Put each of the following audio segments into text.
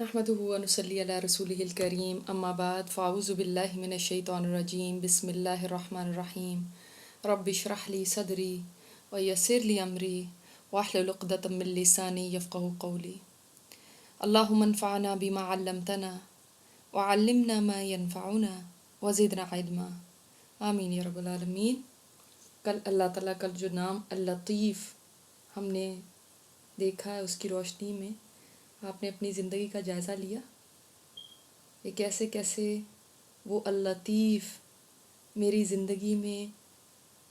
نحمده ونصلي على رسوله الكريم أما بعد فأعوذ بالله من الشيطان الرجيم بسم الله الرحمن الرحيم رب اشرح لي صدري ويسر لي أمري واحلل عقدة من لساني يفقهوا قولي اللهم انفعنا بما علمتنا وعلمنا ما ينفعنا وزدنا علما آمین یا رب العالمین۔ کل اللہ تعالیٰ کا جو نام اللطیف ہم نے دیکھا ہے، اس کی روشنی میں آپ نے اپنی زندگی کا جائزہ لیا کہ کیسے کیسے وہ اللطیف میری زندگی میں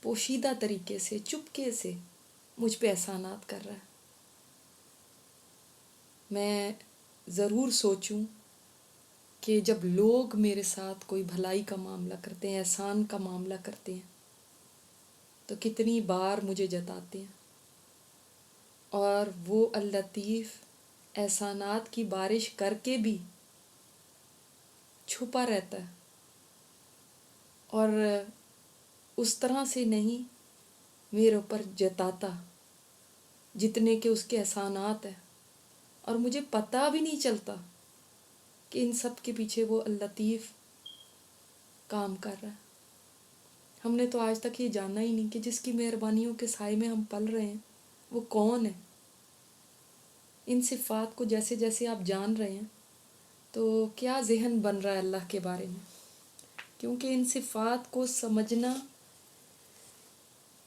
پوشیدہ طریقے سے چپکے سے مجھ پہ احسانات کر رہا ہے۔ میں ضرور سوچوں کہ جب لوگ میرے ساتھ کوئی بھلائی کا معاملہ کرتے ہیں، احسان کا معاملہ کرتے ہیں، تو کتنی بار مجھے جتاتے ہیں، اور وہ اللطیف احسانات کی بارش کر کے بھی چھپا رہتا ہے، اور اس طرح سے نہیں میرے اوپر جتاتا جتنے کہ اس کے احسانات ہیں، اور مجھے پتہ بھی نہیں چلتا کہ ان سب کے پیچھے وہ اللطیف کام کر رہا ہے۔ ہم نے تو آج تک یہ جانا ہی نہیں کہ جس کی مہربانیوں کے سائے میں ہم پل رہے ہیں وہ کون ہے۔ ان صفات کو جیسے جیسے آپ جان رہے ہیں تو کیا ذہن بن رہا ہے اللہ کے بارے میں، کیونکہ ان صفات کو سمجھنا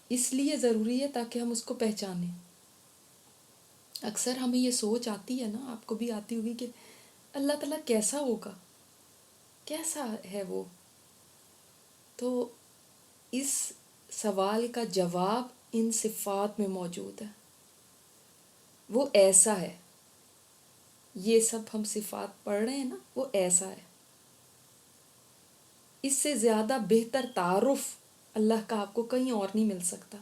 اس لیے ضروری ہے تاکہ ہم اس کو پہچانیں۔ اکثر ہمیں یہ سوچ آتی ہے نا، آپ کو بھی آتی ہوگی، کہ اللہ تعالیٰ کیسا ہوگا، کیسا ہے وہ؟ تو اس سوال کا جواب ان صفات میں موجود ہے۔ وہ ایسا ہے، یہ سب ہم صفات پڑھ رہے ہیں نا، وہ ایسا ہے۔ اس سے زیادہ بہتر تعارف اللہ کا آپ کو کہیں اور نہیں مل سکتا۔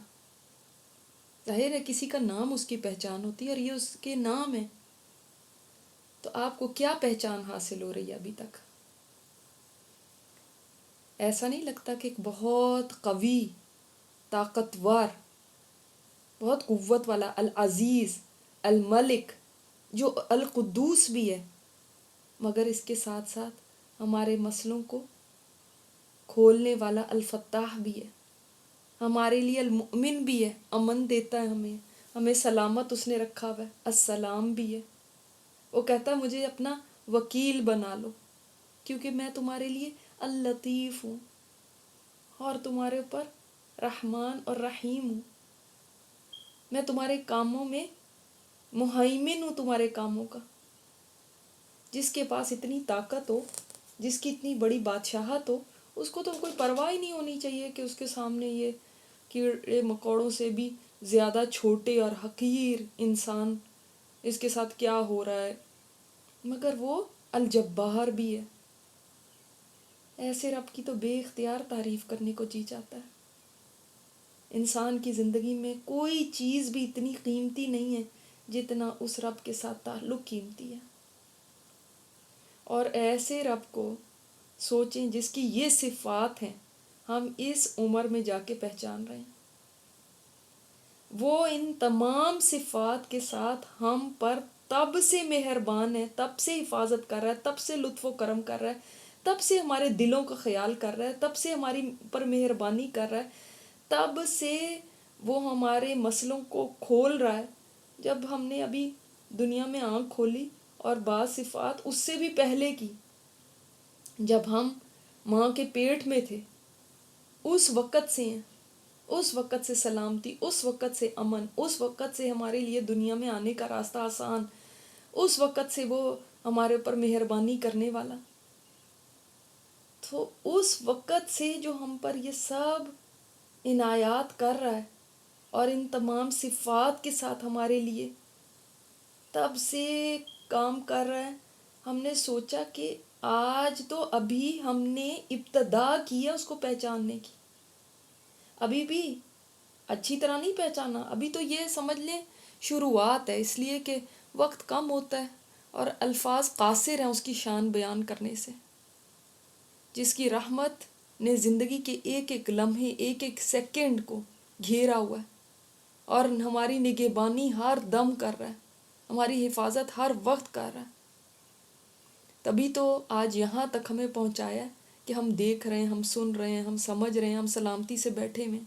ظاہر ہے کسی کا نام اس کی پہچان ہوتی ہے، اور یہ اس کے نام ہے، تو آپ کو کیا پہچان حاصل ہو رہی ہے ابھی تک؟ ایسا نہیں لگتا کہ ایک بہت قوی، طاقتور، بہت قوت والا العزیز، الملک، جو القدوس بھی ہے، مگر اس کے ساتھ ساتھ ہمارے مسئلوں کو کھولنے والا الفتاح بھی ہے، ہمارے لیے المؤمن بھی ہے، امن دیتا ہے ہمیں سلامت اس نے رکھا ہوا ہے، السلام بھی ہے۔ وہ کہتا ہے مجھے اپنا وکیل بنا لو، کیونکہ میں تمہارے لیے اللطیف ہوں، اور تمہارے اوپر رحمان اور رحیم ہوں۔ میں تمہارے کاموں میں مہیمن ہوں، تمہارے کاموں کا۔ جس کے پاس اتنی طاقت ہو، جس کی اتنی بڑی بادشاہت ہو، اس کو تو کوئی پرواہ ہی نہیں ہونی چاہیے کہ اس کے سامنے یہ کیڑے مکوڑوں سے بھی زیادہ چھوٹے اور حقیر انسان اس کے ساتھ کیا ہو رہا ہے، مگر وہ الجبار بھی ہے۔ ایسے رب کی تو بے اختیار تعریف کرنے کو جی چاہتا ہے۔ انسان کی زندگی میں کوئی چیز بھی اتنی قیمتی نہیں ہے جتنا اس رب کے ساتھ تعلق قیمتی ہے۔ اور ایسے رب کو سوچیں جس کی یہ صفات ہیں، ہم اس عمر میں جا کے پہچان رہے ہیں۔ وہ ان تمام صفات کے ساتھ ہم پر تب سے مہربان ہے، تب سے حفاظت کر رہا ہے، تب سے لطف و کرم کر رہا ہے، تب سے ہمارے دلوں کا خیال کر رہا ہے، تب سے ہماری پر مہربانی کر رہا ہے، تب سے وہ ہمارے مسئلوں کو کھول رہا ہے۔ جب ہم نے ابھی دنیا میں آنکھ کھولی، اور بعض صفات اس سے بھی پہلے کی، جب ہم ماں کے پیٹ میں تھے، اس وقت سے ہیں، اس وقت سے سلامتی، اس وقت سے امن، اس وقت سے ہمارے لیے دنیا میں آنے کا راستہ آسان، اس وقت سے وہ ہمارے اوپر مہربانی کرنے والا۔ تو اس وقت سے جو ہم پر یہ سب عنایات کر رہا ہے، اور ان تمام صفات کے ساتھ ہمارے لیے تب سے کام کر رہا ہے۔ ہم نے سوچا کہ آج تو ابھی ہم نے ابتدا کی ہے اس کو پہچاننے کی، ابھی بھی اچھی طرح نہیں پہچانا، ابھی تو یہ سمجھ لیں شروعات ہے، اس لیے کہ وقت کم ہوتا ہے اور الفاظ قاصر ہیں اس کی شان بیان کرنے سے۔ جس کی رحمت نے زندگی کے ایک ایک لمحے، ایک ایک سیکنڈ کو گھیرا ہوا ہے، اور ہماری نگہبانی ہر دم کر رہا ہے، ہماری حفاظت ہر وقت کر رہا ہے۔ تبھی تو آج یہاں تک ہمیں پہنچایا کہ ہم دیکھ رہے ہیں، ہم سن رہے ہیں، ہم سمجھ رہے ہیں، ہم سلامتی سے بیٹھے ہوئے.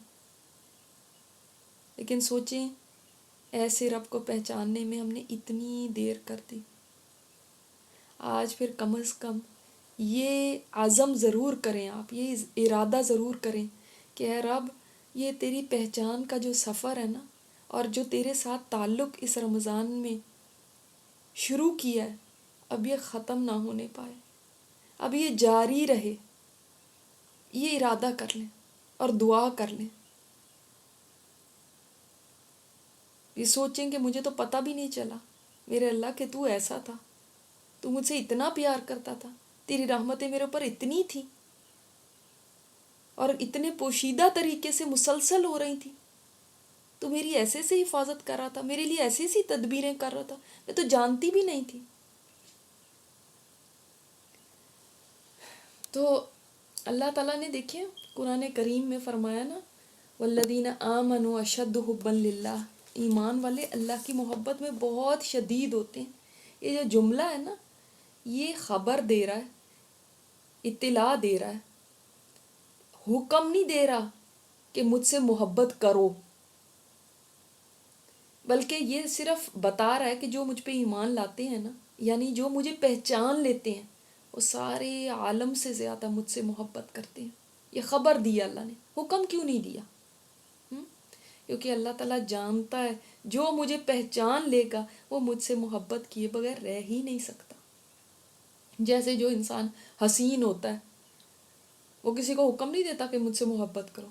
لیکن سوچیں ایسے رب کو پہچاننے میں ہم نے اتنی دیر کر دی. آج پھر کم از کم یہ عزم ضرور کریں، آپ یہ ارادہ ضرور کریں کہ اے رب، یہ تیری پہچان کا جو سفر ہے نا، اور جو تیرے ساتھ تعلق اس رمضان میں شروع کیا ہے، اب یہ ختم نہ ہونے پائے، اب یہ جاری رہے. یہ ارادہ کر لیں اور دعا کر لیں. یہ سوچیں کہ مجھے تو پتہ بھی نہیں چلا میرے اللہ کہ تو ایسا تھا، تو مجھ سے اتنا پیار کرتا تھا، تیری رحمتیں میرے اوپر اتنی تھیں اور اتنے پوشیدہ طریقے سے مسلسل ہو رہی تھیں. تو میری ایسے سے حفاظت کر رہا تھا، میرے لیے ایسی سی تدبیریں کر رہا تھا، میں تو جانتی بھی نہیں تھی. تو اللہ تعالیٰ نے دیکھیں قرآن کریم میں فرمایا نا، والذین آمنوا اشد حبا للہ، ایمان والے اللہ کی محبت میں بہت شدید ہوتے ہیں. یہ جو جملہ ہے نا، یہ خبر دے رہا ہے، اطلاع دے رہا ہے، حکم نہیں دے رہا کہ مجھ سے محبت کرو، بلکہ یہ صرف بتا رہا ہے کہ جو مجھ پہ ایمان لاتے ہیں نا، یعنی جو مجھے پہچان لیتے ہیں، وہ سارے عالم سے زیادہ مجھ سے محبت کرتے ہیں. یہ خبر دیا اللہ نے، حکم کیوں نہیں دیا؟ کیونکہ اللہ تعالیٰ جانتا ہے جو مجھے پہچان لے گا وہ مجھ سے محبت کیے بغیر رہ ہی نہیں سکتا. جیسے جو انسان حسین ہوتا ہے، وہ کسی کو حکم نہیں دیتا کہ مجھ سے محبت کرو،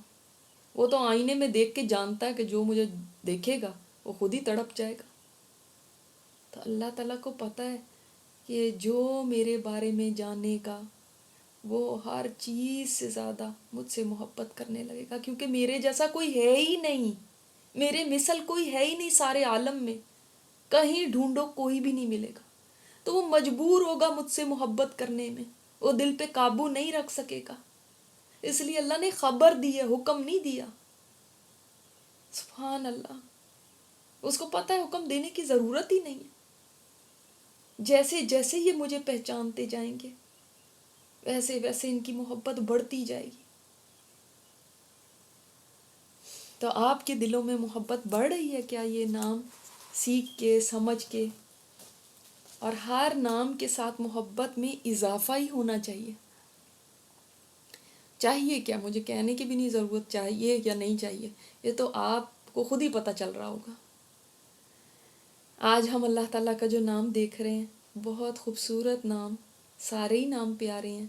وہ تو آئینے میں دیکھ کے جانتا ہے کہ جو مجھے دیکھے گا وہ خود ہی تڑپ جائے گا. تو اللہ تعالیٰ کو پتہ ہے کہ جو میرے بارے میں جانے گا وہ ہر چیز سے زیادہ مجھ سے محبت کرنے لگے گا، کیونکہ میرے جیسا کوئی ہے ہی نہیں، میرے مثل کوئی ہے ہی نہیں سارے عالم میں، کہیں ڈھونڈو کوئی بھی نہیں ملے گا. تو وہ مجبور ہوگا مجھ سے محبت کرنے میں، وہ دل پہ قابو نہیں رکھ سکے گا. اس لیے اللہ نے خبر دی ہے، حکم نہیں دیا. سبحان اللہ. اس کو پتہ ہے حکم دینے کی ضرورت ہی نہیں ہے. جیسے جیسے یہ مجھے پہچانتے جائیں گے ویسے ویسے ان کی محبت بڑھتی جائے گی. تو آپ کے دلوں میں محبت بڑھ رہی ہے کیا یہ نام سیکھ کے، سمجھ کے؟ اور ہر نام کے ساتھ محبت میں اضافہ ہی ہونا چاہیے. چاہیے کیا، مجھے کہنے کی بھی نہیں ضرورت چاہیے یا نہیں چاہیے، یہ تو آپ کو خود ہی پتہ چل رہا ہوگا. آج ہم اللہ تعالیٰ کا جو نام دیکھ رہے ہیں، بہت خوبصورت نام، سارے ہی نام پیارے ہیں.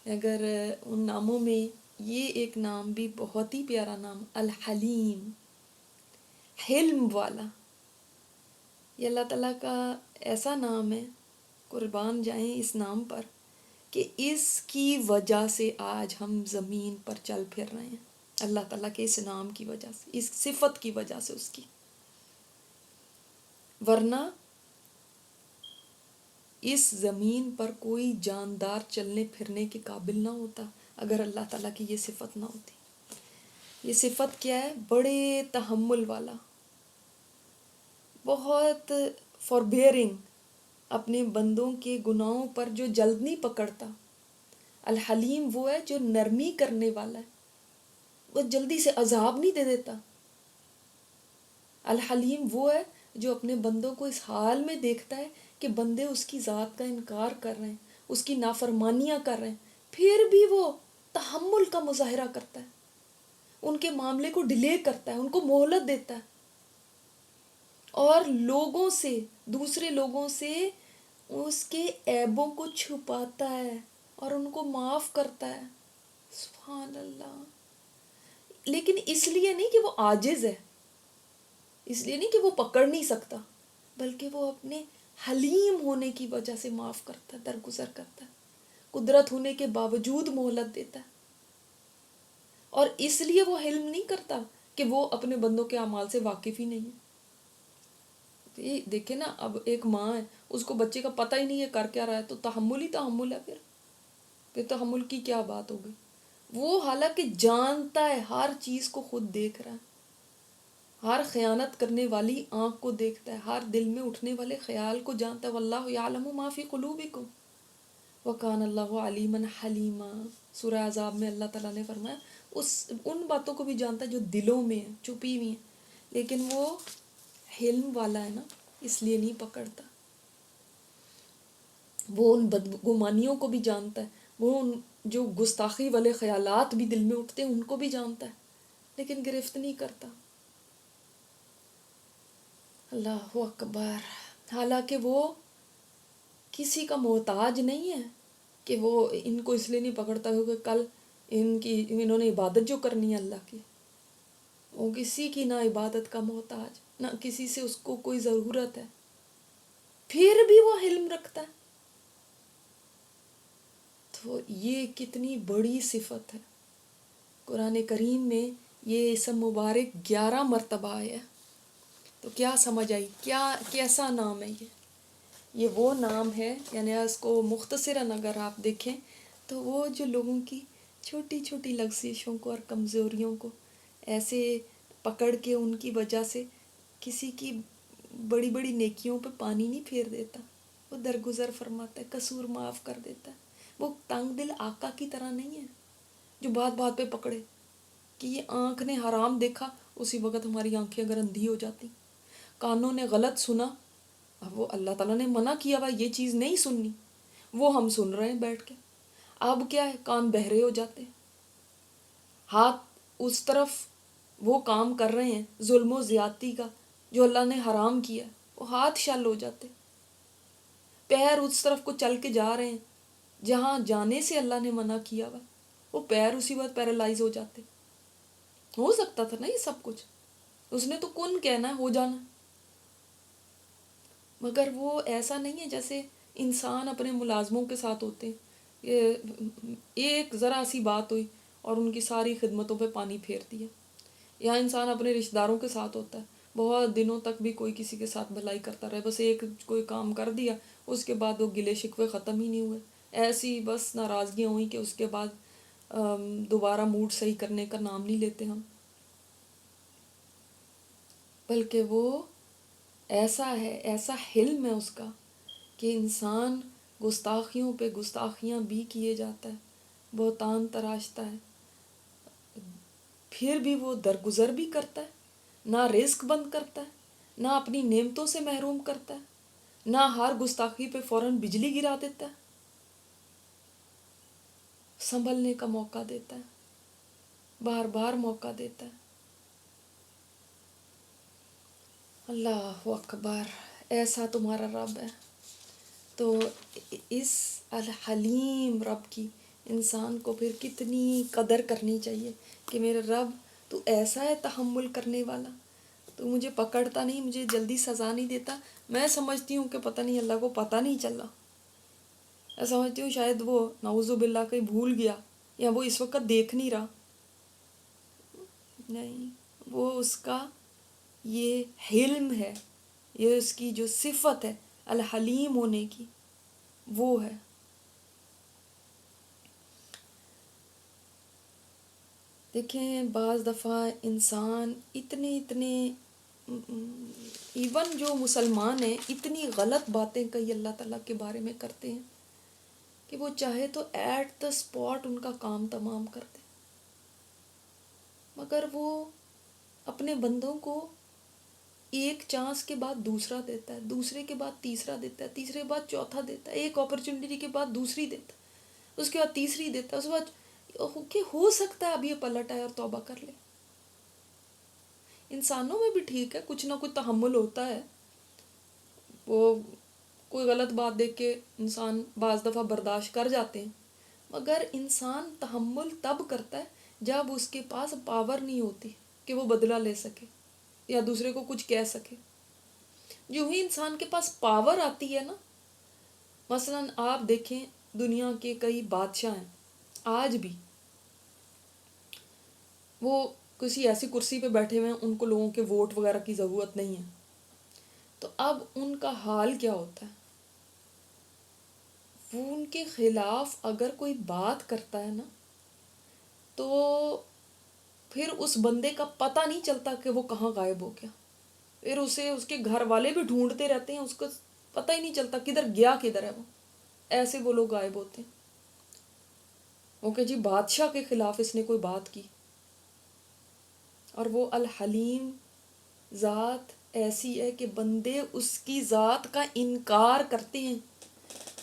اگر ان ناموں میں یہ ایک نام بھی بہت ہی پیارا نام، الحلیم، حلم والا. یہ اللہ تعالیٰ کا ایسا نام ہے، قربان جائیں اس نام پر، کہ اس کی وجہ سے آج ہم زمین پر چل پھر رہے ہیں. اللہ تعالیٰ کے اس نام کی وجہ سے، اس صفت کی وجہ سے اس کی. ورنہ اس زمین پر کوئی جاندار چلنے پھرنے کے قابل نہ ہوتا اگر اللہ تعالیٰ کی یہ صفت نہ ہوتی. یہ صفت کیا ہے؟ بڑے تحمل والا، بہت فوربیئرنگ، اپنے بندوں کے گناہوں پر جو جلد نہیں پکڑتا. الحلیم وہ ہے جو نرمی کرنے والا ہے، وہ جلدی سے عذاب نہیں دے دیتا. الحلیم وہ ہے جو اپنے بندوں کو اس حال میں دیکھتا ہے کہ بندے اس کی ذات کا انکار کر رہے ہیں، اس کی نافرمانیاں کر رہے ہیں، پھر بھی وہ تحمل کا مظاہرہ کرتا ہے، ان کے معاملے کو ڈیلے کرتا ہے، ان کو مہلت دیتا ہے، اور لوگوں سے، دوسرے لوگوں سے اس کے عیبوں کو چھپاتا ہے اور ان کو معاف کرتا ہے. سبحان اللہ. لیکن اس لیے نہیں کہ وہ عاجز ہے، اس لیے نہیں کہ وہ پکڑ نہیں سکتا، بلکہ وہ اپنے حلیم ہونے کی وجہ سے معاف کرتا ہے، درگزر کرتا ہے، قدرت ہونے کے باوجود مہلت دیتا ہے. اور اس لیے وہ حلم نہیں کرتا کہ وہ اپنے بندوں کے اعمال سے واقف ہی نہیں ہے. یہ دیکھیں نا، اب ایک ماں ہے، اس کو بچے کا پتہ ہی نہیں ہے کر کیا رہا ہے، تو تحمل ہی تحمل ہے. پھر تحمل کی کیا بات ہو گئی؟ وہ حالانکہ جانتا ہے، ہر چیز کو خود دیکھ رہا ہے، ہر خیانت کرنے والی آنکھ کو دیکھتا ہے، ہر دل میں اٹھنے والے خیال کو جانتا ہے. واللہ یعلم ما فی قلوبکم. وَكَانَ اللَّهُ عَلِيمًا حَلِيمًا، سورہ عذاب میں اللہ تعالیٰ نے فرمایا ان باتوں کو بھی جانتا ہے جو دلوں میں ہیں، چھپی ہوئی ہیں، لیکن وہ حلم والا ہے نا، اس لیے نہیں پکڑتا۔ وہ ان بدگمانیوں کو بھی جانتا ہے، وہ ان جو گستاخی والے خیالات بھی دل میں اٹھتے ہیں ان کو بھی جانتا ہے، لیکن گرفت نہیں کرتا۔ اللہ اکبر۔ حالانکہ وہ کسی کا محتاج نہیں ہے کہ وہ ان کو اس لیے نہیں پکڑتا ہو کہ کل انہوں نے عبادت جو کرنی ہے اللہ کی، وہ کسی کی نہ عبادت کا محتاج، نہ کسی سے اس کو کوئی ضرورت ہے، پھر بھی وہ علم رکھتا ہے۔ تو یہ کتنی بڑی صفت ہے۔ قرآن کریم میں یہ اسم مبارک 11 مرتبہ آیا ہے، تو کیا سمجھ آئی کیسا نام ہے یہ وہ نام ہے، یعنی اس کو مختصراً اگر آپ دیکھیں تو وہ جو لوگوں کی چھوٹی چھوٹی لغزشوں کو اور کمزوریوں کو ایسے پکڑ کے ان کی وجہ سے کسی کی بڑی بڑی نیکیوں پہ پانی نہیں پھیر دیتا، وہ درگزر فرماتا ہے، قصور معاف کر دیتا ہے۔ وہ تنگ دل آقا کی طرح نہیں ہے جو بات بات پہ پکڑے کہ یہ آنکھ نے حرام دیکھا، اسی وقت ہماری آنکھیں اگر اندھی ہو جاتی، کانوں نے غلط سنا، اب وہ اللہ تعالیٰ نے منع کیا ہوا یہ چیز نہیں سننی، وہ ہم سن رہے ہیں بیٹھ کے، اب کیا ہے کان بہرے ہو جاتے ہیں، ہاتھ اس طرف وہ کام کر رہے ہیں ظلم و زیادتی کا جو اللہ نے حرام کیا، وہ ہاتھ شل ہو جاتے، پیر اس طرف کو چل کے جا رہے ہیں جہاں جانے سے اللہ نے منع کیا ہوا، وہ پیر اسی وقت پیرالائز ہو جاتے۔ ہو سکتا تھا نا یہ سب کچھ، اس نے تو کن کہنا ہے ہو جانا، مگر وہ ایسا نہیں ہے جیسے انسان اپنے ملازموں کے ساتھ ہوتے ہیں، یہ ایک ذرا سی بات ہوئی اور ان کی ساری خدمتوں پہ پانی پھیر دیا، یا انسان اپنے رشتہ داروں کے ساتھ ہوتا ہے، بہت دنوں تک بھی کوئی کسی کے ساتھ بھلائی کرتا رہے، بس ایک کوئی کام کر دیا اس کے بعد وہ گلے شکوے ختم ہی نہیں ہوئے، ایسی بس ناراضگیاں ہوئیں کہ اس کے بعد دوبارہ موڈ صحیح کرنے کا نام نہیں لیتے ہم، بلکہ وہ ایسا ہے، ایسا حلم ہے اس کا کہ انسان گستاخیوں پہ گستاخیاں بھی کیے جاتا ہے، بہتان تراشتا ہے، پھر بھی وہ درگزر بھی کرتا ہے، نہ رزق بند کرتا ہے، نہ اپنی نعمتوں سے محروم کرتا ہے، نہ ہر گستاخی پہ فوراً بجلی گرا دیتا ہے، سنبھلنے کا موقع دیتا ہے، بار بار موقع دیتا ہے۔ اللہ اکبر، ایسا تمہارا رب ہے۔ تو اس الحلیم رب کی انسان کو پھر کتنی قدر کرنی چاہیے کہ میرے رب تو ایسا ہے تحمل کرنے والا، تو مجھے پکڑتا نہیں، مجھے جلدی سزا نہیں دیتا، میں سمجھتی ہوں کہ پتہ نہیں اللہ کو پتہ نہیں چلا، میں سمجھتی ہوں شاید وہ نعوذ باللہ کہیں بھول گیا یا وہ اس وقت دیکھ نہیں رہا، نہیں، وہ اس کا یہ حلم ہے، یہ اس کی جو صفت ہے الحلیم ہونے کی، وہ ہے۔ دیکھیں بعض دفعہ انسان اتنے ایون جو مسلمان ہیں اتنی غلط باتیں کئی اللہ تعالیٰ کے بارے میں کرتے ہیں کہ وہ چاہے تو ایٹ دا اسپاٹ ان کا کام تمام کر دے، مگر وہ اپنے بندوں کو ایک چانس کے بعد دوسرا دیتا ہے، دوسرے کے بعد تیسرا دیتا ہے، تیسرے کے بعد چوتھا دیتا ہے، ایک اپرچونٹی کے بعد دوسری دیتا ہے، اس کے بعد تیسری دیتا ہے، اس کے بعد کہ ہو سکتا ہے اب یہ پلٹ آئے اور توبہ کر لے۔ انسانوں میں بھی ٹھیک ہے، کچھ نہ کچھ تحمل ہوتا ہے، وہ کوئی غلط بات دیکھ کے انسان بعض دفعہ برداشت کر جاتے ہیں، مگر انسان تحمل تب کرتا ہے جب اس کے پاس پاور نہیں ہوتی کہ وہ بدلہ لے سکے یا دوسرے کو کچھ کہہ سکے۔ جو ہی انسان کے پاس پاور آتی ہے نا، مثلاً آپ دیکھیں دنیا کے کئی بادشاہ ہیں آج بھی، وہ کسی ایسی کرسی پہ بیٹھے ہوئے ہیں ان کو لوگوں کے ووٹ وغیرہ کی ضرورت نہیں ہے، تو اب ان کا حال کیا ہوتا ہے؟ وہ ان کے خلاف اگر کوئی بات کرتا ہے نا تو پھر اس بندے کا پتہ نہیں چلتا کہ وہ کہاں غائب ہو گیا، پھر اسے اس کے گھر والے بھی ڈھونڈتے رہتے ہیں، اس کو پتہ ہی نہیں چلتا کدھر گیا کدھر ہے وہ، ایسے وہ لوگ غائب ہوتے ہیں. اوکے جی بادشاہ کے خلاف اس نے کوئی بات کی اور وہ الحلیم ذات ایسی ہے کہ بندے اس کی ذات کا انکار کرتے ہیں،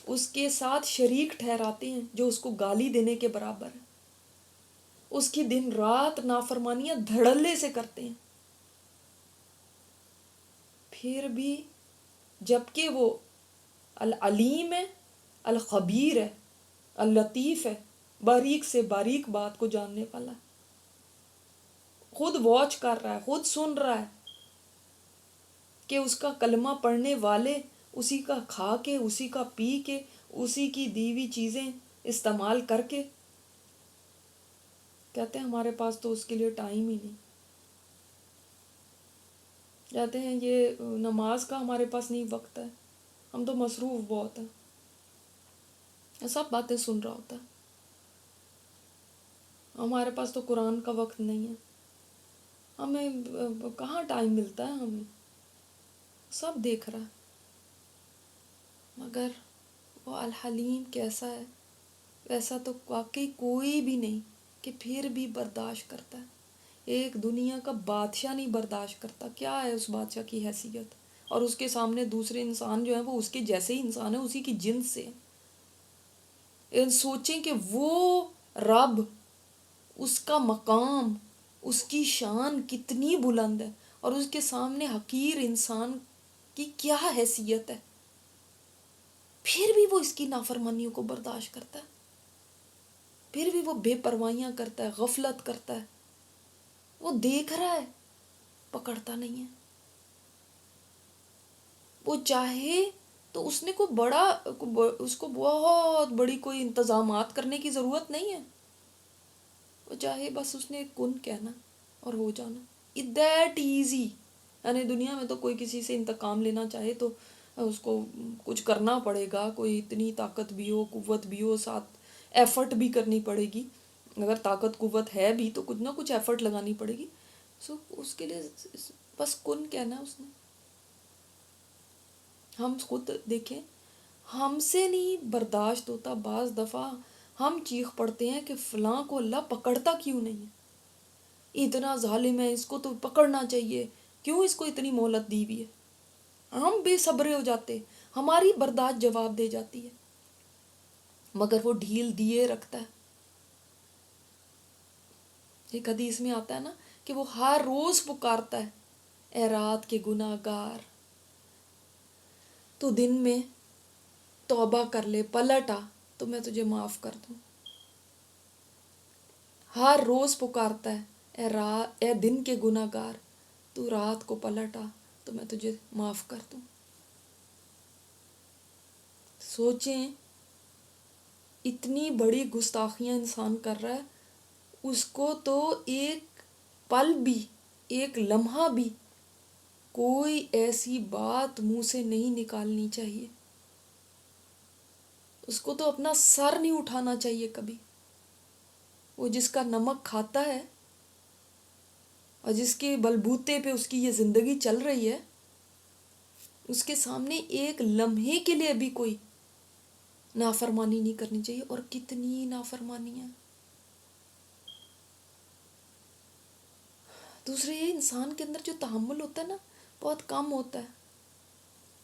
اس کے ساتھ شریک ٹھہراتے ہیں جو اس کو گالی دینے کے برابر ہے، اس کی دن رات نافرمانیاں دھڑلے سے کرتے ہیں، پھر بھی جبکہ وہ العلیم ہے، الخبیر ہے، اللطیف ہے، باریک سے باریک بات کو جاننے والا ہے، خود واچ کر رہا ہے، خود سن رہا ہے کہ اس کا کلمہ پڑھنے والے اسی کا کھا کے، اسی کا پی کے، اسی کی دی ہوئی چیزیں استعمال کر کے کہتے ہیں ہمارے پاس تو اس کے لیے ٹائم ہی نہیں. کہتے ہیں یہ نماز کا ہمارے پاس نہیں وقت ہے، ہم تو مصروف بہت ہیں. سب باتیں سن رہا ہوتا ہے، ہمارے پاس تو قرآن کا وقت نہیں ہے، ہمیں کہاں ٹائم ملتا ہے، ہمیں سب دیکھ رہا ہے. مگر وہ الحلیم کیسا ہے؟ ویسا تو واقعی کوئی بھی نہیں کہ پھر بھی برداشت کرتا ہے. ایک دنیا کا بادشاہ نہیں برداشت کرتا. کیا ہے اس بادشاہ کی حیثیت؟ اور اس کے سامنے دوسرے انسان جو ہیں وہ اس کے جیسے ہی انسان ہیں، اسی کی جنس سے. سوچیں کہ وہ رب، اس کا مقام، اس کی شان کتنی بلند ہے اور اس کے سامنے حقیر انسان کی کیا حیثیت ہے، پھر بھی وہ اس کی نافرمانیوں کو برداشت کرتا ہے، پھر بھی وہ بے پروائیاں کرتا ہے، غفلت کرتا ہے. وہ دیکھ رہا ہے، پکڑتا نہیں ہے. وہ چاہے تو اس نے کوئی بڑا، اس کو بہت بڑی کوئی انتظامات کرنے کی ضرورت نہیں ہے. وہ چاہے بس اس نے کن کہنا اور ہو جانا. That easy. یعنی دنیا میں تو کوئی کسی سے انتقام لینا چاہے تو اس کو کچھ کرنا پڑے گا، کوئی اتنی طاقت بھی ہو، قوت بھی ہو، ساتھ ایفرٹ بھی کرنی پڑے گی. اگر طاقت قوت ہے بھی تو کچھ نہ کچھ ایفرٹ لگانی پڑے گی. اس کے لیے بس کن کہنا اس نے. ہم خود دیکھیں، ہم سے نہیں برداشت ہوتا. بعض دفعہ ہم چیخ پڑتے ہیں کہ فلاں کو اللہ پکڑتا کیوں نہیں ہے، اتنا ظالم ہے، اس کو تو پکڑنا چاہیے، کیوں اس کو اتنی مہلت دی ہوئی ہے. ہم بے صبرے ہو جاتے، ہماری برداشت جواب دے جاتی ہے، مگر وہ ڈھیل دیے رکھتا ہے. ایک حدیث میں آتا ہے نا کہ وہ ہر روز پکارتا ہے، اے رات کے گناہ گار تو دن میں توبہ کر لے، پلٹ آ تو میں تجھے معاف کر دوں. ہر روز پکارتا ہے، اے دن کے گناہ گار تو رات کو پلٹ آ تو میں تجھے معاف کر دوں. سوچیں اتنی بڑی گستاخیاں انسان کر رہا ہے، اس کو تو ایک پل بھی، ایک لمحہ بھی کوئی ایسی بات منہ سے نہیں نکالنی چاہیے. اس کو تو اپنا سر نہیں اٹھانا چاہیے کبھی. وہ جس کا نمک کھاتا ہے اور جس کے بلبوتے پہ اس کی یہ زندگی چل رہی ہے، اس کے سامنے ایک لمحے کے لیے بھی کوئی نافرمانی نہیں کرنی چاہیے. اور کتنی نافرمانیاں. دوسرے یہ انسان کے اندر جو تحمل ہوتا ہے نا بہت کم ہوتا ہے.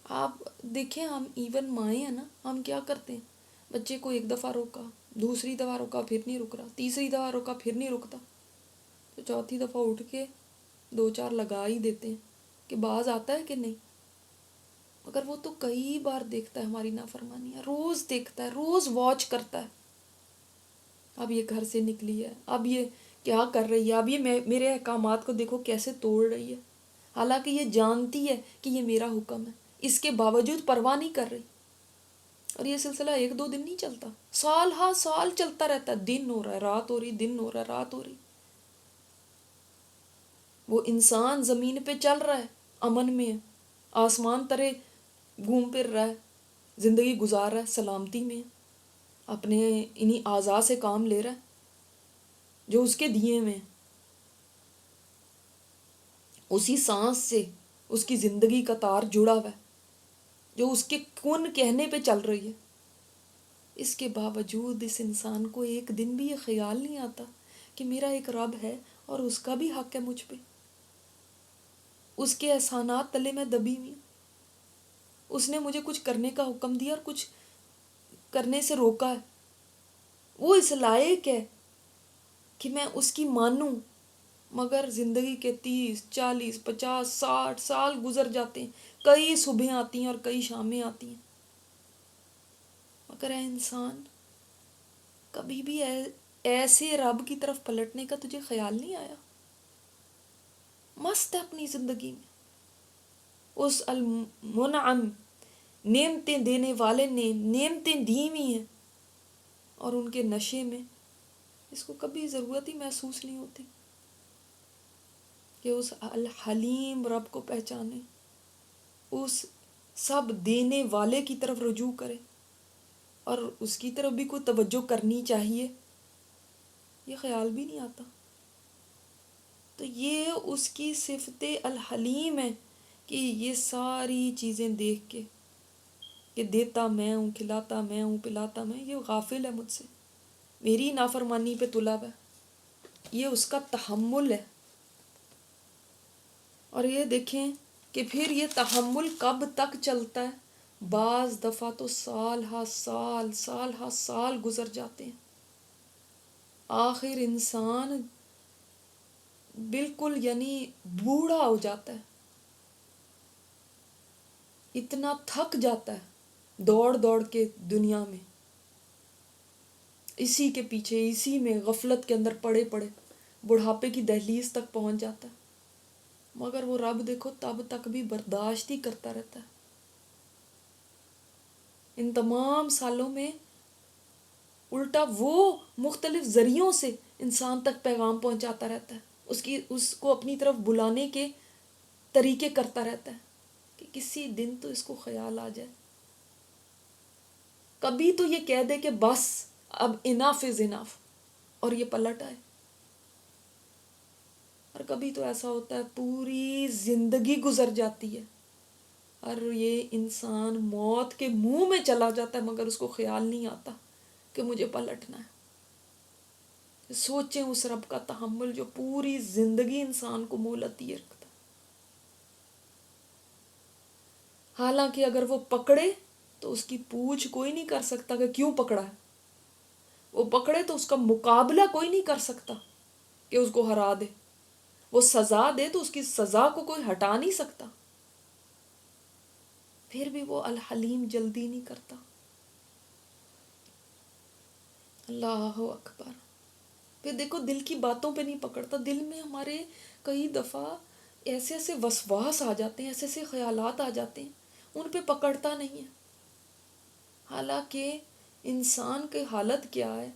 آپ دیکھیں، ہم ایون مائیں ہیں نا، ہم کیا کرتے ہیں، بچے کو ایک دفعہ روکا، دوسری دفعہ روکا پھر نہیں رک رہا، تیسری دفعہ روکا پھر نہیں رکتا، تو چوتھی دفعہ اٹھ کے 2-4 لگا ہی دیتے ہیں کہ باز آتا ہے کہ نہیں. مگر وہ تو کئی بار دیکھتا ہے ہماری نافرمانیاں، روز دیکھتا ہے، روز واچ کرتا ہے. اب یہ گھر سے نکلی ہے، اب یہ کیا کر رہی ہے، اب یہ میرے احکامات کو دیکھو کیسے توڑ رہی ہے، حالانکہ یہ جانتی ہے کہ یہ میرا حکم ہے، اس کے باوجود پرواہ نہیں کر رہی. اور یہ سلسلہ 1-2 دن نہیں چلتا، سال ہا سال چلتا رہتا ہے. دن ہو رہا ہے رات ہو رہی، دن ہو رہا ہے رات ہو رہی. وہ انسان زمین پہ چل رہا ہے، امن میں ہے، آسمان ترے گھوم پھر رہا ہے، زندگی گزار رہا ہے، سلامتی میں ہے، اپنے انہی اعضاء سے کام لے رہا ہے جو اس کے دیے میں. اسی سانس سے اس کی زندگی کا تار جڑا ہوا ہے جو اس کے کن کہنے پہ چل رہی ہے. اس کے باوجود اس انسان کو ایک دن بھی یہ خیال نہیں آتا کہ میرا ایک رب ہے اور اس کا بھی حق ہے مجھ پہ، اس کے احسانات تلے میں دبی ہوئی ہوں، اس نے مجھے کچھ کرنے کا حکم دیا اور کچھ کرنے سے روکا ہے، وہ اس لائق ہے کہ میں اس کی مانوں، مگر زندگی کے 30 40 50 60 سال گزر جاتے ہیں، کئی صبحیں آتی ہیں اور کئی شامیں آتی ہیں، مگر اے انسان کبھی بھی ایسے رب کی طرف پلٹنے کا تجھے خیال نہیں آیا؟ مست ہے اپنی زندگی میں، اس المنعم نعمتیں دینے والے نے نعمتیں دی ہوئی ہیں اور ان کے نشے میں اس کو کبھی ضرورت ہی محسوس نہیں ہوتی کہ اس الحلیم رب کو پہچانے، اس سب دینے والے کی طرف رجوع کرے اور اس کی طرف بھی کوئی توجہ کرنی چاہیے، یہ خیال بھی نہیں آتا۔ تو یہ اس کی صفت الحلیم ہے کہ یہ ساری چیزیں دیکھ کے کہ دیتا میں ہوں، کھلاتا میں ہوں، پلاتا میں، یہ غافل ہے مجھ سے، میری نافرمانی پہ طلب ہے، یہ اس کا تحمل ہے۔ اور یہ دیکھیں کہ پھر یہ تحمل کب تک چلتا ہے، بعض دفعہ تو سال ہا سال، سال ہا سال گزر جاتے ہیں، آخر انسان بالکل یعنی بوڑھا ہو جاتا ہے، اتنا تھک جاتا ہے دوڑ دوڑ کے دنیا میں، اسی کے پیچھے، اسی میں غفلت کے اندر پڑے پڑے بڑھاپے کی دہلیز تک پہنچ جاتا ہے، مگر وہ رب دیکھو تب تک بھی برداشت ہی کرتا رہتا ہے، ان تمام سالوں میں الٹا وہ مختلف ذریعوں سے انسان تک پیغام پہنچاتا رہتا ہے، اس کو اپنی طرف بلانے کے طریقے کرتا رہتا ہے کہ کسی دن تو اس کو خیال آ جائے، کبھی تو یہ کہہ دے کہ بس اب انف از انف اور یہ پلٹ آئے، اور کبھی تو ایسا ہوتا ہے پوری زندگی گزر جاتی ہے اور یہ انسان موت کے منہ میں چلا جاتا ہے مگر اس کو خیال نہیں آتا کہ مجھے پلٹنا ہے۔ سوچیں اس رب کا تحمل جو پوری زندگی انسان کو مہلت دیے رکھتا، حالانکہ اگر وہ پکڑے تو اس کی پوچھ کوئی نہیں کر سکتا کہ کیوں پکڑا ہے، وہ پکڑے تو اس کا مقابلہ کوئی نہیں کر سکتا کہ اس کو ہرا دے، وہ سزا دے تو اس کی سزا کو کوئی ہٹا نہیں سکتا، پھر بھی وہ الحلیم جلدی نہیں کرتا۔ اللہ اکبر۔ پھر دیکھو دل کی باتوں پہ نہیں پکڑتا، دل میں ہمارے کئی دفعہ ایسے ایسے وسواس آ جاتے ہیں، ایسے ایسے خیالات آ جاتے ہیں، ان پہ پکڑتا نہیں ہے، حالانکہ انسان کی حالت کیا ہے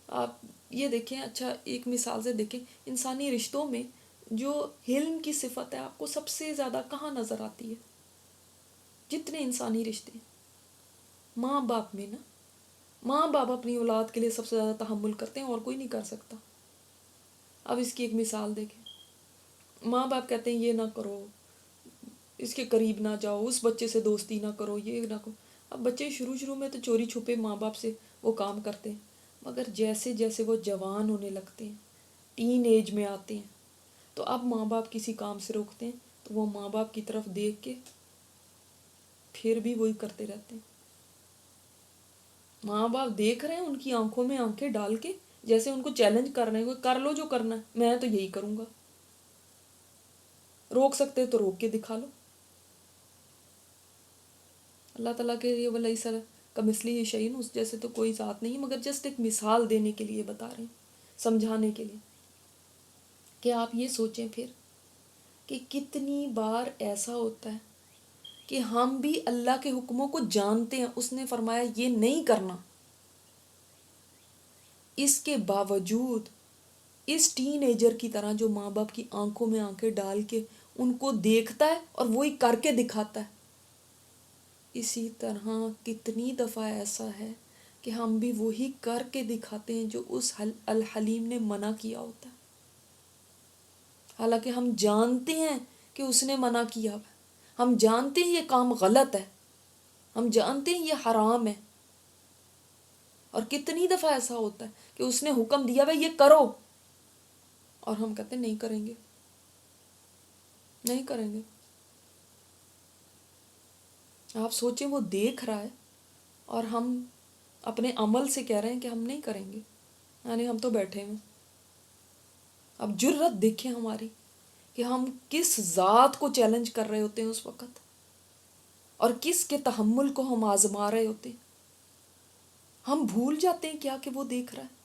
آپ یہ دیکھیں، اچھا ایک مثال سے دیکھیں، انسانی رشتوں میں جو حلم کی صفت ہے آپ کو سب سے زیادہ کہاں نظر آتی ہے؟ جتنے انسانی رشتے ماں باپ میں نا، ماں باپ اپنی اولاد کے لیے سب سے زیادہ تحمل کرتے ہیں اور کوئی نہیں کر سکتا۔ اب اس کی ایک مثال دیکھیں، ماں باپ کہتے ہیں یہ نہ کرو، اس کے قریب نہ جاؤ، اس بچے سے دوستی نہ کرو، یہ نہ کرو۔ اب بچے شروع میں تو چوری چھپے ماں باپ سے وہ کام کرتے ہیں، مگر جیسے جیسے وہ جوان ہونے لگتے ہیں، ٹین ایج میں آتے ہیں، تو اب ماں باپ کسی کام سے روکتے ہیں تو وہ ماں باپ کی طرف دیکھ کے پھر بھی وہی کرتے رہتے ہیں۔ ماں باپ دیکھ رہے ہیں ان کی آنکھوں میں آنکھیں ڈال کے، جیسے ان کو چیلنج کر رہے ہیں، کوئی کر لو جو کرنا ہے، میں تو یہی کروں گا، روک سکتے تو روک کے دکھا لو۔ اللہ تعالیٰ کے لیے وَلَيْسَ كَمِثْلِهِ شَيْءٌ، اس جیسے تو کوئی ذات نہیں، مگر جسٹ ایک مثال دینے کے لیے بتا رہے ہیں، سمجھانے کے لیے کہ آپ یہ سوچیں پھر کہ کتنی بار ایسا ہوتا ہے کہ ہم بھی اللہ کے حکموں کو جانتے ہیں، اس نے فرمایا یہ نہیں کرنا، اس کے باوجود اس ٹین ایجر کی طرح جو ماں باپ کی آنکھوں میں آنکھیں ڈال کے ان کو دیکھتا ہے اور وہی کر کے دکھاتا ہے، اسی طرح کتنی دفعہ ایسا ہے کہ ہم بھی وہی کر کے دکھاتے ہیں جو اس الحلیم نے منع کیا ہوتا ہے، حالانکہ ہم جانتے ہیں کہ اس نے منع کیا ہے، ہم جانتے ہیں یہ کام غلط ہے، ہم جانتے ہیں یہ حرام ہے، اور کتنی دفعہ ایسا ہوتا ہے کہ اس نے حکم دیا ہے یہ کرو، اور ہم کہتے ہیں نہیں کریں گے، نہیں کریں گے۔ آپ سوچیں وہ دیکھ رہا ہے اور ہم اپنے عمل سے کہہ رہے ہیں کہ ہم نہیں کریں گے، یعنی ہم تو بیٹھے ہیں۔ اب جرت دیکھیں ہماری کہ ہم کس ذات کو چیلنج کر رہے ہوتے ہیں اس وقت، اور کس کے تحمل کو ہم آزما رہے ہوتے ہیں۔ ہم بھول جاتے ہیں کیا کہ وہ دیکھ رہا ہے۔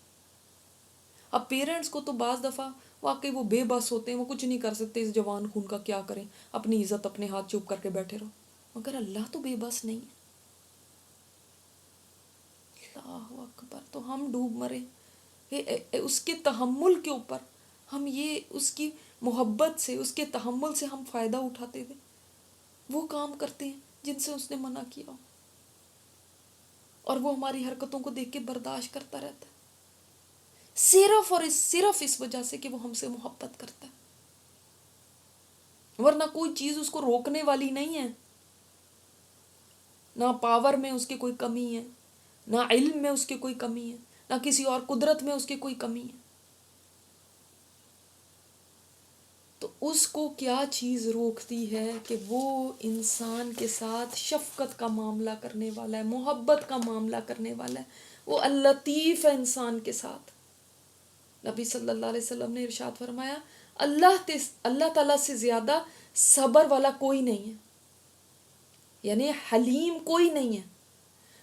اب پیرنٹس کو تو بعض دفعہ واقعی وہ بے بس ہوتے ہیں، وہ کچھ نہیں کر سکتے، اس جوان خون کا کیا کریں، اپنی عزت اپنے ہاتھ چپ کر کے بیٹھے رہو، مگر اللہ تو بے بس نہیں ہے۔ اللہ اکبر، تو ہم ڈوب مرے اس کے تحمل کے اوپر، ہم یہ اس کی محبت سے، اس کے تحمل سے ہم فائدہ اٹھاتے ہوئے وہ کام کرتے ہیں جن سے اس نے منع کیا ہو، اور وہ ہماری حرکتوں کو دیکھ کے برداشت کرتا رہتا ہے، صرف اس وجہ سے کہ وہ ہم سے محبت کرتا ہے، ورنہ کوئی چیز اس کو روکنے والی نہیں ہے۔ نہ پاور میں اس کی کوئی کمی ہے، نہ علم میں اس کی کوئی کمی ہے، نہ کسی اور قدرت میں اس کی کوئی کمی ہے۔ تو اس کو کیا چیز روکتی ہے کہ وہ انسان کے ساتھ شفقت کا معاملہ کرنے والا ہے، محبت کا معاملہ کرنے والا ہے، وہ اللطیف ہے انسان کے ساتھ۔ نبی صلی اللہ علیہ وسلم نے ارشاد فرمایا اللہ تعالیٰ سے زیادہ صبر والا کوئی نہیں ہے، یعنی حلیم کوئی نہیں ہے۔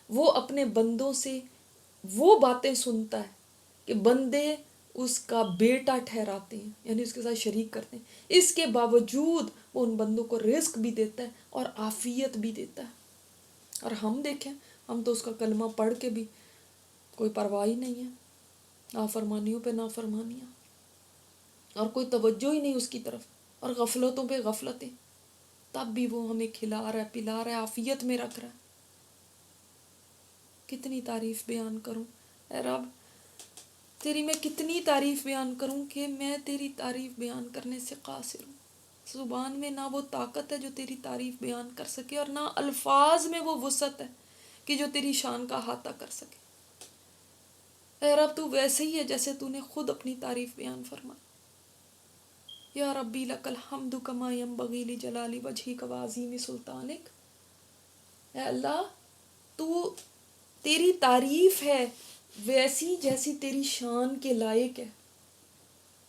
وہ اپنے بندوں سے وہ باتیں سنتا ہے کہ بندے اس کا بیٹا ٹھہراتے ہیں، یعنی اس کے ساتھ شریک کرتے ہیں، اس کے باوجود وہ ان بندوں کو رزق بھی دیتا ہے اور عافیت بھی دیتا ہے۔ اور ہم دیکھیں، ہم تو اس کا کلمہ پڑھ کے بھی کوئی پرواہ ہی نہیں ہے، نافرمانیوں پہ نافرمانیاں، اور کوئی توجہ ہی نہیں اس کی طرف، اور غفلتوں پہ غفلتیں، تب بھی وہ ہمیں کھلا رہا ہے، پلا رہا ہے، عافیت میں رکھ رہا ہے۔ کتنی تعریف بیان کروں اے رب، تیری میں کتنی تعریف بیان کروں کہ میں تیری تعریف بیان کرنے سے قاصر ہوں۔ زبان میں نہ وہ طاقت ہے جو تیری تعریف بیان کر سکے، اور نہ الفاظ میں وہ وسعت ہے کہ جو تیری شان کا احاطہ کر سکے۔ اے رب تو ویسے ہی ہے جیسے تو نے خود اپنی تعریف بیان فرمائی۔ یا ربی لک الحمد کما ینبغی لجلال وجہک وعظیم سلطانک۔ اے اللہ، تو تیری تعریف ہے ویسی جیسی تیری شان کے لائق ہے۔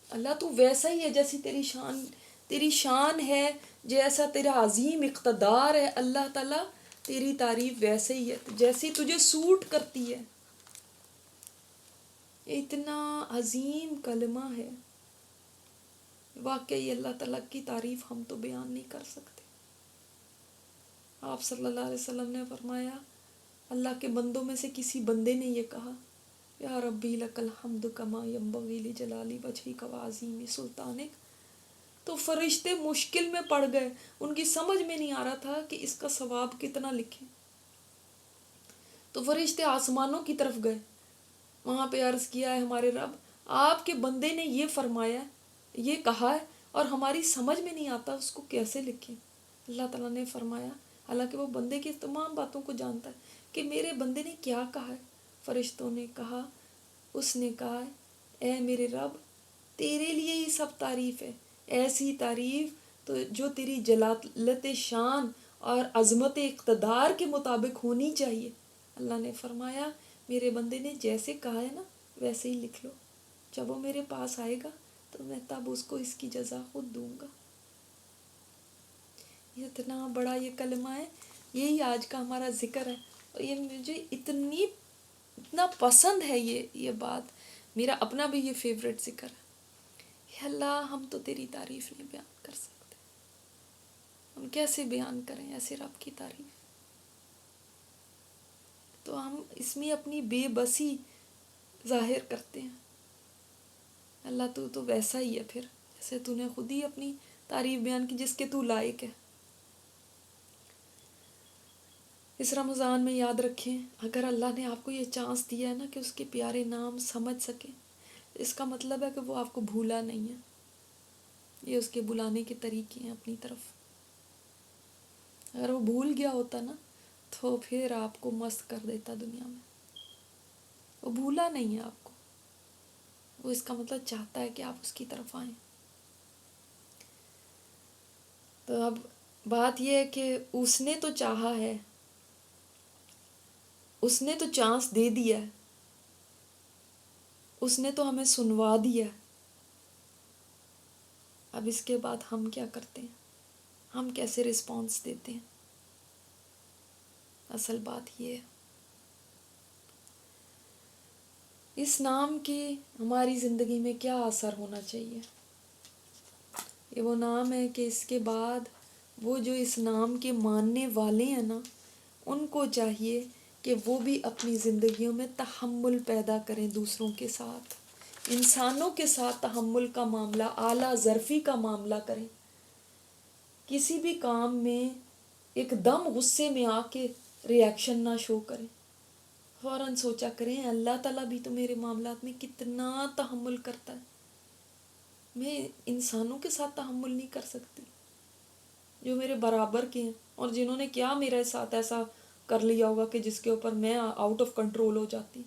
اللہ تو ویسا ہی ہے جیسی تیری شان ہے، جیسا تیرا عظیم اقتدار ہے۔ اللہ تعالیٰ تیری تعریف ویسے ہی ہے جیسی تجھے سوٹ کرتی ہے۔ اتنا عظیم کلمہ ہے، واقعی اللہ تعالیٰ کی تعریف ہم تو بیان نہیں کر سکتے۔ آپ صلی اللہ علیہ وسلم نے فرمایا، اللہ کے بندوں میں سے کسی بندے نے یہ کہا، یا ربی لک الحمد کما ینبغی لجلال وجہک وعظیم سلطانک، تو فرشتے مشکل میں پڑ گئے، ان کی سمجھ میں نہیں آ رہا تھا کہ اس کا ثواب کتنا لکھیں۔ تو فرشتے آسمانوں کی طرف گئے، وہاں پہ عرض کیا ہے ہمارے رب، آپ کے بندے نے یہ فرمایا، یہ کہا ہے، اور ہماری سمجھ میں نہیں آتا اس کو کیسے لکھیں۔ اللہ تعالیٰ نے فرمایا، حالانکہ وہ بندے کی تمام باتوں کو جانتا ہے، کہ میرے بندے نے کیا کہا ہے۔ فرشتوں نے کہا، اس نے کہا، اے میرے رب، تیرے لیے ہی سب تعریف ہے، ایسی تعریف تو جو تیری جلالت شان اور عظمت اقتدار کے مطابق ہونی چاہیے۔ اللہ نے فرمایا، میرے بندے نے جیسے کہا ہے نا ویسے ہی لکھ لو، جب وہ میرے پاس آئے گا تو میں تب اس کو اس کی جزا خود دوں گا۔ اتنا بڑا یہ کلمہ ہے، یہی آج کا ہمارا ذکر ہے، اور یہ مجھے اتنا پسند ہے یہ بات، میرا اپنا بھی یہ فیوریٹ ذکر ہے۔ یا اللہ، ہم تو تیری تعریف نہیں بیان کر سکتے، ہم کیسے بیان کریں ایسے رب کی تعریف؟ تو ہم اس میں اپنی بے بسی ظاہر کرتے ہیں۔ اللہ تو ویسا ہی ہے پھر، جیسے تو نے خود ہی اپنی تعریف بیان کی، جس کے تو لائق ہے۔ اس رمضان میں یاد رکھیں، اگر اللہ نے آپ کو یہ چانس دیا ہے نا کہ اس کے پیارے نام سمجھ سکیں، اس کا مطلب ہے کہ وہ آپ کو بھولا نہیں ہے، یہ اس کے بلانے کے طریقے ہیں اپنی طرف۔ اگر وہ بھول گیا ہوتا نا تو پھر آپ کو مست کر دیتا دنیا میں۔ وہ بھولا نہیں ہے آپ کو، وہ اس کا مطلب چاہتا ہے کہ آپ اس کی طرف آئیں۔ تو اب بات یہ ہے کہ اس نے تو چاہا ہے، اس نے تو چانس دے دیا ہے، اس نے تو ہمیں سنوا دیا ہے، اب اس کے بعد ہم کیا کرتے ہیں، ہم کیسے رسپانس دیتے ہیں، اصل بات یہ ہے۔ اس نام کی ہماری زندگی میں کیا اثر ہونا چاہیے؟ یہ وہ نام ہے کہ اس کے بعد وہ جو اس نام کے ماننے والے ہیں نا، ان کو چاہیے کہ وہ بھی اپنی زندگیوں میں تحمل پیدا کریں، دوسروں کے ساتھ، انسانوں کے ساتھ تحمل کا معاملہ، اعلیٰ ظرفی کا معاملہ کریں۔ کسی بھی کام میں ایک دم غصے میں آ کے ریاکشن نہ شو کریں، فوراً سوچا کریں اللہ تعالیٰ بھی تو میرے معاملات میں کتنا تحمل کرتا ہے، میں انسانوں کے ساتھ تحمل نہیں کر سکتی جو میرے برابر کے ہیں، اور جنہوں نے کیا میرے ساتھ ایسا کر لیا ہوگا کہ جس کے اوپر میں آؤٹ آف کنٹرول ہو جاتی۔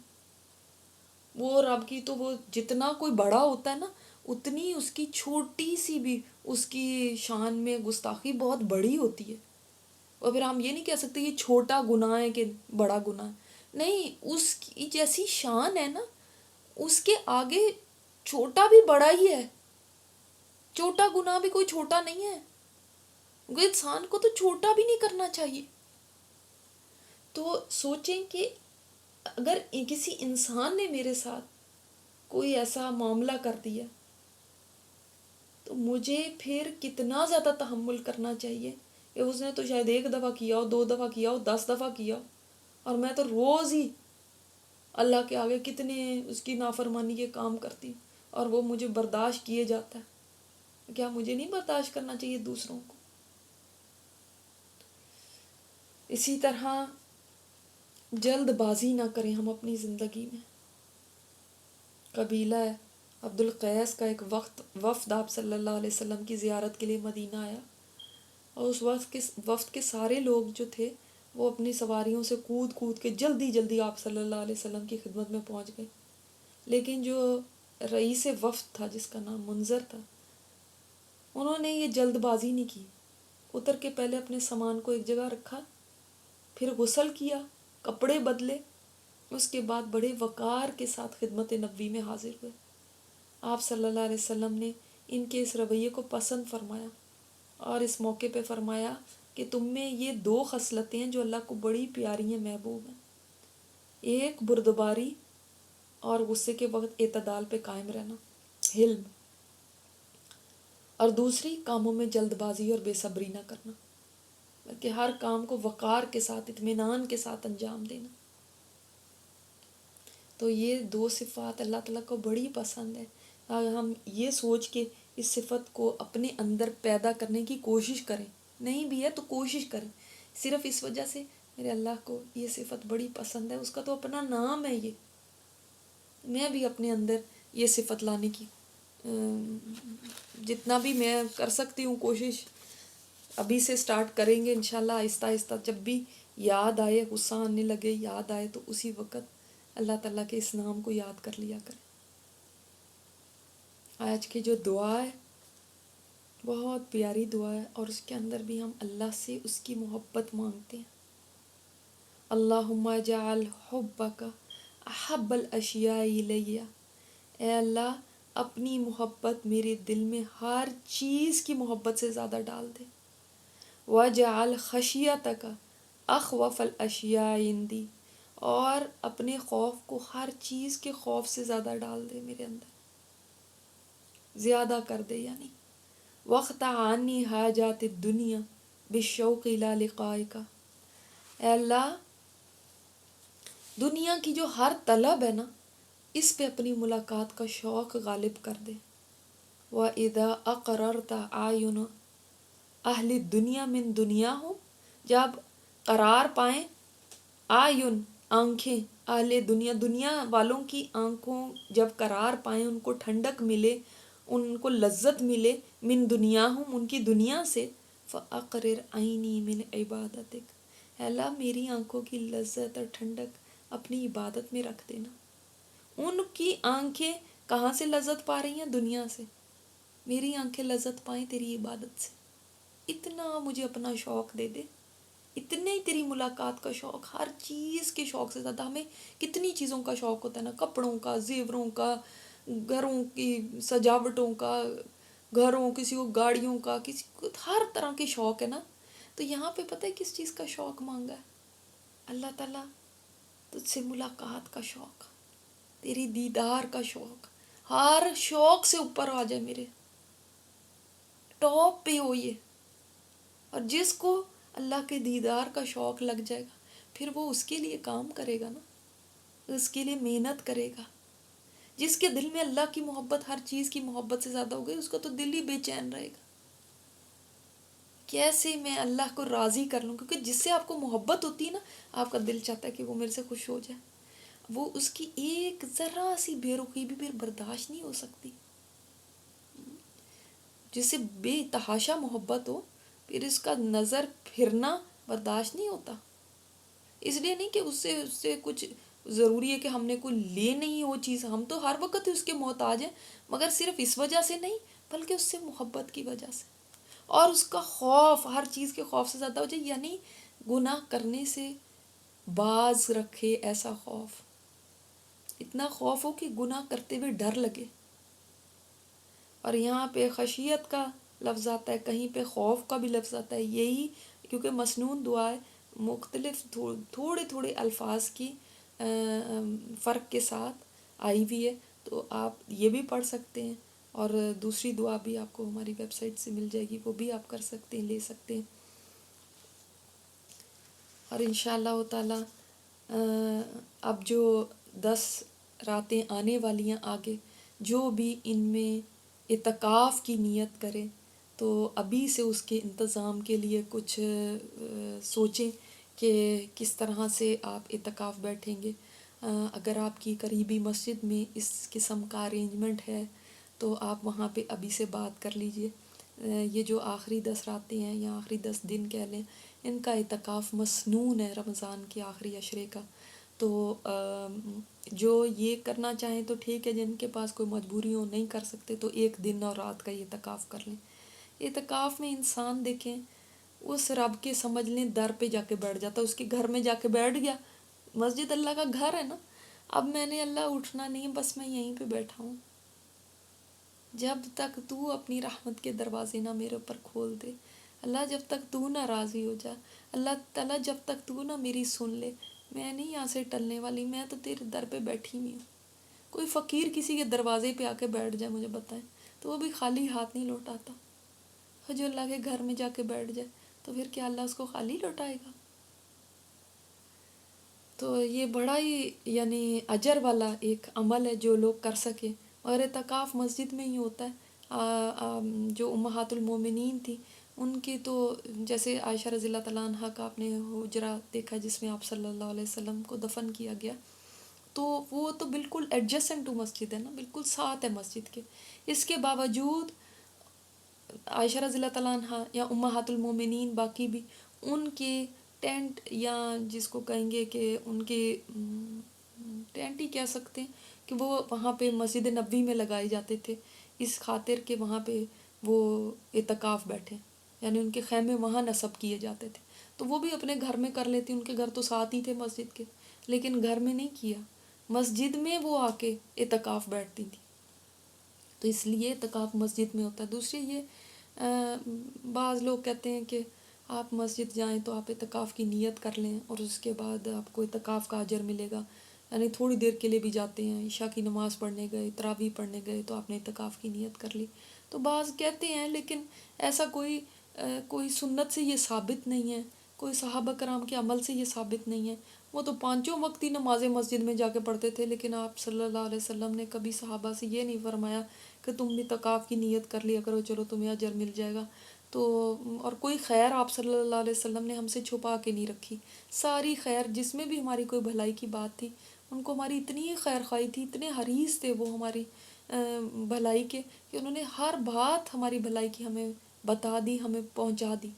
وہ رب کی تو وہ جتنا کوئی بڑا ہوتا ہے نا، اتنی اس کی چھوٹی سی بھی اس کی شان میں گستاخی بہت بڑی ہوتی ہے۔ اور پھر ہم یہ نہیں کہہ سکتے یہ چھوٹا گناہ ہے کہ بڑا گناہ ہے، نہیں، اس کی جیسی شان ہے نا، اس کے آگے چھوٹا بھی بڑا ہی ہے، چھوٹا گناہ بھی کوئی چھوٹا نہیں ہے، وہ انسان کو تو چھوٹا بھی نہیں کرنا چاہیے۔ تو سوچیں کہ اگر کسی انسان نے میرے ساتھ کوئی ایسا معاملہ کر دیا تو مجھے پھر کتنا زیادہ تحمل کرنا چاہیے کہ اس نے تو شاید 1 دفعہ کیا ہو، 2 دفعہ کیا ہو، 10 دفعہ کیا ہو، اور میں تو روز ہی اللہ کے آگے کتنے اس کی نافرمانی کے کام کرتی، اور وہ مجھے برداشت کیے جاتا ہے۔ کیا مجھے نہیں برداشت کرنا چاہیے دوسروں کو؟ اسی طرح جلد بازی نہ کریں ہم اپنی زندگی میں۔ قبیلہ عبد القیس کا ایک وفد آپ صلی اللہ علیہ وسلم کی زیارت کے لیے مدینہ آیا، اور اس وفد کے سارے لوگ جو تھے وہ اپنی سواریوں سے کود کود کے جلدی جلدی آپ صلی اللہ علیہ وسلم کی خدمت میں پہنچ گئے، لیکن جو رئیس وفد تھا جس کا نام منظر تھا، انہوں نے یہ جلد بازی نہیں کی، اتر کے پہلے اپنے سامان کو ایک جگہ رکھا، پھر غسل کیا، کپڑے بدلے، اس کے بعد بڑے وقار کے ساتھ خدمت نبوی میں حاضر ہوئے۔ آپ صلی اللہ علیہ وسلم نے ان کے اس رویے کو پسند فرمایا، اور اس موقع پہ فرمایا کہ تم میں یہ 2 خصلتیں ہیں جو اللہ کو بڑی پیاری ہیں، محبوب ہیں، ایک بردباری اور غصے کے وقت اعتدال پہ قائم رہنا، حلم، اور دوسری کاموں میں جلد بازی اور بے صبری نہ کرنا، بلکہ ہر کام کو وقار کے ساتھ، اطمینان کے ساتھ انجام دینا۔ تو یہ 2 صفات اللہ تعالیٰ کو بڑی پسند ہے۔ اگر ہم یہ سوچ کے اس صفت کو اپنے اندر پیدا کرنے کی کوشش کریں، نہیں بھی ہے تو کوشش کریں، صرف اس وجہ سے میرے اللہ کو یہ صفت بڑی پسند ہے، اس کا تو اپنا نام ہے یہ، میں بھی اپنے اندر یہ صفت لانے کی جتنا بھی میں کر سکتی ہوں کوشش ابھی سے سٹارٹ کریں گے انشاءاللہ، آہستہ آہستہ، جب بھی یاد آئے، غصہ آنے لگے، یاد آئے، تو اسی وقت اللہ تعالیٰ کے اس نام کو یاد کر لیا کریں۔ آج کی جو دعا ہے بہت پیاری دعا ہے، اور اس کے اندر بھی ہم اللہ سے اس کی محبت مانگتے ہیں۔ اللہم اجعل حبک احب الاشیاء الی، اے اللہ اپنی محبت میرے دل میں ہر چیز کی محبت سے زیادہ ڈال دے۔ وجعل خشیتک اخوف الاشیاء عندی، اور اپنے خوف کو ہر چیز کے خوف سے زیادہ ڈال دے میرے اندر، زیادہ کر دے یعنی۔ واقطع عنی حاجات الدنیا بالشوق الی لقائک، اے اللہ دنیا کی جو ہر طلب ہے نا، اس پہ اپنی ملاقات کا شوق غالب کر دے۔ وَإِذَا أَقْرَرْتَ أَعْيُنَ اہل دنیا من دنیاہم، جب قرار پائیں آیون آنکھیں، اہل دنیا، دنیا والوں کی آنکھوں جب قرار پائیں، ان کو ٹھنڈک ملے، ان کو لذت ملے، من دنیاہم ان کی دنیا سے، فَأَقْرِرْ عَيْنِي مِنْ عِبَادَتِكَ، اے اللہ میری آنکھوں کی لذت اور ٹھنڈک اپنی عبادت میں رکھ دینا۔ ان کی آنکھیں کہاں سے لذت پا رہی ہیں؟ دنیا سے. میری آنکھیں لذت پائیں تیری عبادت سے. اتنا مجھے اپنا شوق دے دے، اتنے ہی تیری ملاقات کا شوق. ہر چیز کے شوق سے زیادہ ہمیں کتنی چیزوں کا شوق ہوتا ہے نا، کپڑوں کا، زیوروں کا، گھروں کی سجاوٹوں کا، گھروں، کسی کو گاڑیوں کا، کسی کو ہر طرح کے شوق ہے نا. تو یہاں پہ پتہ ہے کس چیز کا شوق مانگا ہے اللہ تعالیٰ؟ تجھ سے ملاقات کا شوق، تیری دیدار کا شوق. ہر شوق سے اوپر آ جائے، میرے ٹاپ پہ ہو یہ. اور جس کو اللہ کے دیدار کا شوق لگ جائے گا، پھر وہ اس کے لیے کام کرے گا نا، اس کے لیے محنت کرے گا. جس کے دل میں اللہ کی محبت ہر چیز کی محبت سے زیادہ ہو گئی، اس کا تو دل ہی بے چین رہے گا. کیسے میں اللہ کو راضی کر لوں؟ کیونکہ جس سے آپ کو محبت ہوتی ہے نا، آپ کا دل چاہتا ہے کہ وہ میرے سے خوش ہو جائے. وہ اس کی ایک ذرا سی بے رخی بھی پھر برداشت نہیں ہو سکتی. جس سے بے تحاشا محبت ہو، پھر اس کا نظر پھرنا برداشت نہیں ہوتا. اس لیے نہیں کہ اس سے کچھ ضروری ہے کہ ہم نے کوئی لے نہیں وہ چیز، ہم تو ہر وقت اس کے محتاج ہیں، مگر صرف اس وجہ سے نہیں، بلکہ اس سے محبت کی وجہ سے. اور اس کا خوف ہر چیز کے خوف سے زیادہ ہو جائے، یعنی گناہ کرنے سے باز رکھے. ایسا خوف، اتنا خوف ہو کہ گناہ کرتے ہوئے ڈر لگے. اور یہاں پہ خشیت کا لفظ آتا ہے، کہیں پہ خوف کا بھی لفظ آتا ہے. یہی کیونکہ مسنون دعا ہے، مختلف تھوڑے تھوڑے الفاظ کی فرق کے ساتھ آئی ہوئی ہے. تو آپ یہ بھی پڑھ سکتے ہیں، اور دوسری دعا بھی آپ کو ہماری ویب سائٹ سے مل جائے گی، وہ بھی آپ کر سکتے ہیں، لے سکتے ہیں. اور انشاءاللہ تعالی اب جو 10 راتیں آنے والی ہیں آگے، جو بھی ان میں اعتکاف کی نیت کرے تو ابھی سے اس کے انتظام کے لیے کچھ سوچیں کہ کس طرح سے آپ اعتکاف بیٹھیں گے. اگر آپ کی قریبی مسجد میں اس قسم کا ارینجمنٹ ہے تو آپ وہاں پہ ابھی سے بات کر لیجئے. یہ جو آخری 10 راتیں ہیں یا آخری 10 دن کہہ لیں، ان کا اعتکاف مسنون ہے رمضان کے آخری عشرے کا. تو جو یہ کرنا چاہیں تو ٹھیک ہے، جن کے پاس کوئی مجبوری ہو نہیں کر سکتے تو ایک دن اور رات کا یہ اعتکاف کر لیں. اعتکاف میں انسان دیکھیں اس رب کے سمجھ لیں در پہ جا کے بیٹھ جاتا، اس کے گھر میں جا کے بیٹھ گیا. مسجد اللہ کا گھر ہے نا. اب میں نے اللہ اٹھنا نہیں، بس میں یہیں پہ بیٹھا ہوں. جب تک تو اپنی رحمت کے دروازے نہ میرے اوپر کھول دے اللہ، جب تک تو نہ راضی ہو جا اللہ تعالیٰ، جب تک تو نہ میری سن لے، میں نہیں یہاں سے ٹلنے والی. میں تو تیرے در پہ بیٹھی ہوئی ہوں. کوئی فقیر کسی کے دروازے پہ آ کے بیٹھ جائے، مجھے بتائیں، تو وہ بھی خالی ہاتھ نہیں لوٹاتا. جو اللہ کے گھر میں جا کے بیٹھ جائے تو پھر کیا اللہ اس کو خالی لوٹائے گا؟ تو یہ بڑا ہی یعنی اجر والا ایک عمل ہے جو لوگ کر سکیں. اور اعتکاف مسجد میں ہی ہوتا ہے. جو امہات المومنین تھی ان کی تو جیسے عائشہ رضی اللہ تعالیٰ عنہ کا آپ نے حجرہ دیکھا جس میں آپ صلی اللہ علیہ وسلم کو دفن کیا گیا، تو وہ تو بالکل ایڈجسنٹ ٹو مسجد ہے نا، بالکل ساتھ ہے مسجد کے. اس کے باوجود عائشہ رضی اللہ تعالیٰ عنہ یا امہات المومنین باقی بھی، ان کے ٹینٹ یا جس کو کہیں گے کہ ان کے ٹینٹ ہی کہہ سکتے ہیں کہ وہ وہاں پہ مسجد نبوی میں لگائے جاتے تھے اس خاطر کہ وہاں پہ وہ اعتکاف بیٹھے، یعنی ان کے خیمے وہاں نصب کیے جاتے تھے. تو وہ بھی اپنے گھر میں کر لیتی، ان کے گھر تو ساتھ ہی تھے مسجد کے، لیکن گھر میں نہیں کیا، مسجد میں وہ آ کے اعتکاف بیٹھتی تھی. تو اس لیے اعتکاف مسجد میں ہوتا ہے. دوسری یہ بعض لوگ کہتے ہیں کہ آپ مسجد جائیں تو آپ اعتکاف کی نیت کر لیں اور اس کے بعد آپ کو اعتکاف کا اجر ملے گا. یعنی تھوڑی دیر کے لیے بھی جاتے ہیں، عشاء کی نماز پڑھنے گئے، تراویح پڑھنے گئے تو آپ نے اعتکاف کی نیت کر لی. تو بعض کہتے ہیں، لیکن ایسا کوئی سنت سے یہ ثابت نہیں ہے، کوئی صحابہ کرام کے عمل سے یہ ثابت نہیں ہے. وہ تو 5 وقت ہی نمازیں مسجد میں جا کے پڑھتے تھے، لیکن آپ صلی اللہ علیہ وسلم نے کبھی صحابہ سے یہ نہیں فرمایا کہ تم بھی اعتکاف کی نیت کر لیا کرو، چلو تمہیں اجر مل جائے گا. تو اور کوئی خیر آپ صلی اللہ علیہ وسلم نے ہم سے چھپا کے نہیں رکھی. ساری خیر جس میں بھی ہماری کوئی بھلائی کی بات تھی، ان کو ہماری اتنی خیر خواہی تھی، اتنے حریص تھے وہ ہماری بھلائی کے، کہ انہوں نے ہر بات ہماری بھلائی کی ہمیں بتا دی، ہمیں پہنچا دی.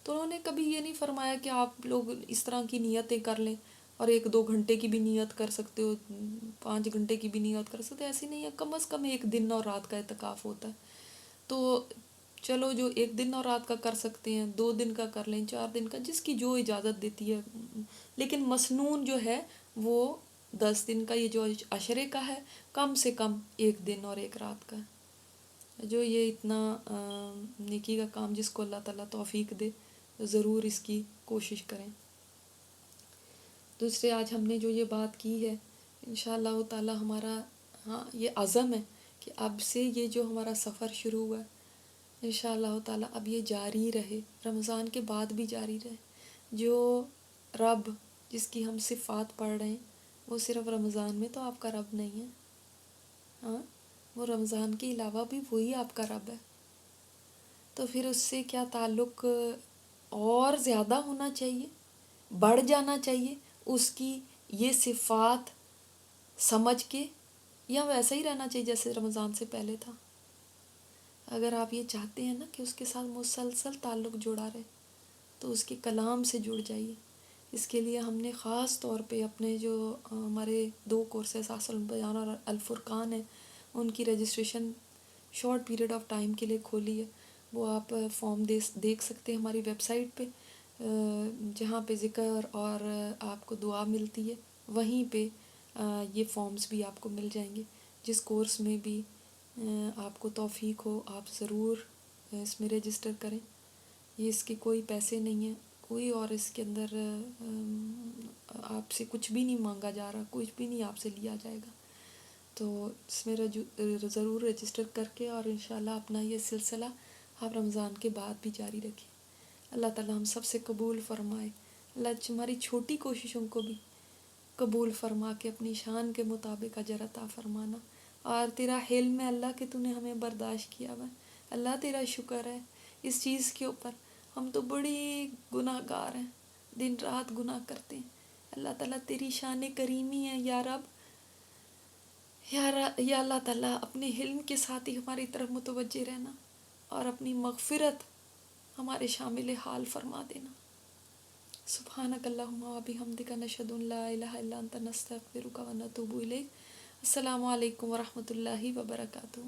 تو انہوں نے کبھی یہ نہیں فرمایا کہ آپ لوگ اس طرح کی نیتیں کر لیں، اور 1-2 گھنٹے کی بھی نیت کر سکتے ہو، 5 گھنٹے کی بھی نیت کر سکتے، ایسی نہیں ہے، کم از کم 1 دن اور رات کا اعتکاف ہوتا ہے. تو چلو جو 1 دن اور رات کا کر سکتے ہیں، 2 دن کا کر لیں، 4 دن کا، جس کی جو اجازت دیتی ہے. لیکن مسنون جو ہے وہ 10 دن کا، یہ جو عشرے کا ہے کم سے کم 1 دن اور 1 رات کا. جو یہ اتنا نیکی کا کام جس کو اللہ تعالیٰ توفیق دے ضرور اس کی کوشش کریں. دوسرے آج ہم نے جو یہ بات کی ہے انشاءاللہ تعالیٰ ہمارا یہ عزم ہے کہ اب سے یہ جو ہمارا سفر شروع ہوا ہے انشاءاللہ تعالیٰ اب یہ جاری رہے، رمضان کے بعد بھی جاری رہے. جو رب جس کی ہم صفات پڑھ رہے ہیں وہ صرف رمضان میں تو آپ کا رب نہیں ہے، ہاں وہ رمضان کے علاوہ بھی وہی آپ کا رب ہے. تو پھر اس سے کیا تعلق اور زیادہ ہونا چاہیے، بڑھ جانا چاہیے اس کی یہ صفات سمجھ کے، یا ویسا ہی رہنا چاہیے جیسے رمضان سے پہلے تھا. اگر آپ یہ چاہتے ہیں نا کہ اس کے ساتھ مسلسل تعلق جڑا رہے تو اس کے کلام سے جڑ جائیے. اس کے لیے ہم نے خاص طور پہ اپنے جو ہمارے 2 کورسز اصل بیان اور الفرقان ہیں ان کی registration short period of time کے لیے کھولی ہے. وہ آپ فارم دیکھ سکتے ہیں ہماری ویب سائٹ پہ، جہاں پہ ذکر اور آپ کو دعا ملتی ہے وہیں پہ یہ فارمز بھی آپ کو مل جائیں گے. جس کورس میں بھی آپ کو توفیق ہو آپ ضرور اس میں رجسٹر کریں. یہ اس کے کوئی پیسے نہیں ہیں کوئی، اور اس کے اندر آپ سے کچھ بھی نہیں مانگا جا رہا، کچھ بھی نہیں آپ سے لیا جائے گا. تو اس میں ضرور رجسٹر کر کے اور انشاءاللہ اپنا یہ سلسلہ آپ رمضان کے بعد بھی جاری رکھیں. اللہ تعالیٰ ہم سب سے قبول فرمائے. اللہ ہماری چھوٹی کوششوں کو بھی قبول فرما کے اپنی شان کے مطابق اجر عطا فرمانا. اور تیرا حلم ہے اللہ کہ تو نے ہمیں برداشت کیا ہوا ہے. اللہ تیرا شکر ہے اس چیز کے اوپر. ہم تو بڑی گناہ گار ہیں، دن رات گناہ کرتے ہیں. اللہ تعالیٰ تیری شان کریمی ہے یا رب، یا اللہ تعالیٰ اپنے حلم کے ساتھ ہی ہماری طرف متوجہ رہنا اور اپنی مغفرت ہمارے شامل حال فرما دینا. سبحانک اللہم و بحمدک نشہد ان لا الہ الا انت نستغفرک و نتوب الیک. السلام علیکم ورحمۃ اللہ وبرکاتہ.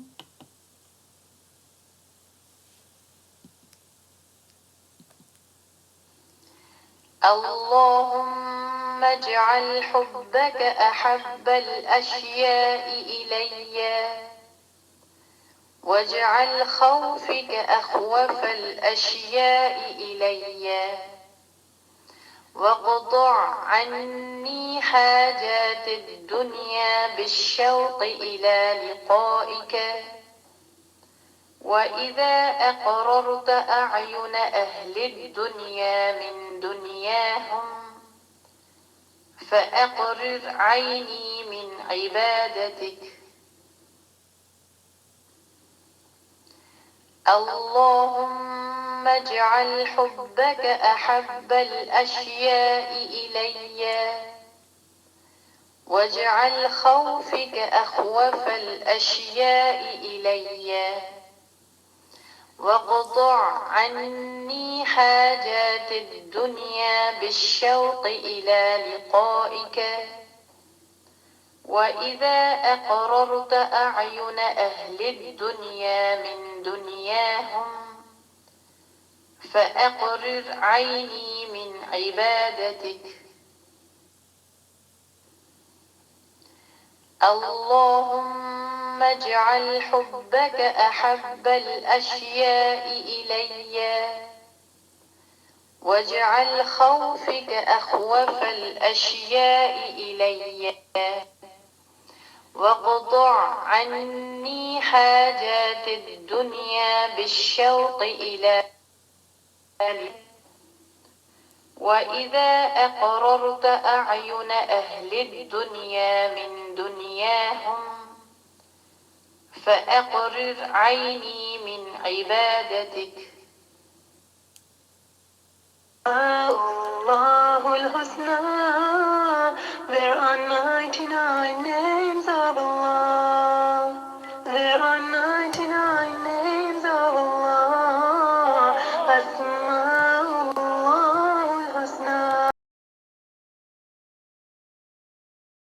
اللهم اجعل حبك أحب الأشياء إلي، واجعل خوفك أخوف الأشياء إلي، واقطع عني حاجات الدنيا بالشوق إلى لقائك. وإذا أقررت أعين أهل الدنيا من دنياهم فأقرر عيني من عبادتك. اللهم اجعل حبك أحب الأشياء إلي، واجعل خوفك أخوف الأشياء إلي، واقطع عني حاجات الدنيا بالشوق إلى لقائك. وإذا أقررت أعين أهل الدنيا من دنياهم فأقرر عيني من عبادتك. اللهم اجعل حبك أحب الأشياء إلي، واجعل خوفك أخوف الأشياء إلي، واقطع عني حاجات الدنيا بالشوق إلى. وإذا أقررت أعين أهل الدنيا من دنياهم فأقرر عيني من عبادتك. الله الحسنى, there are 99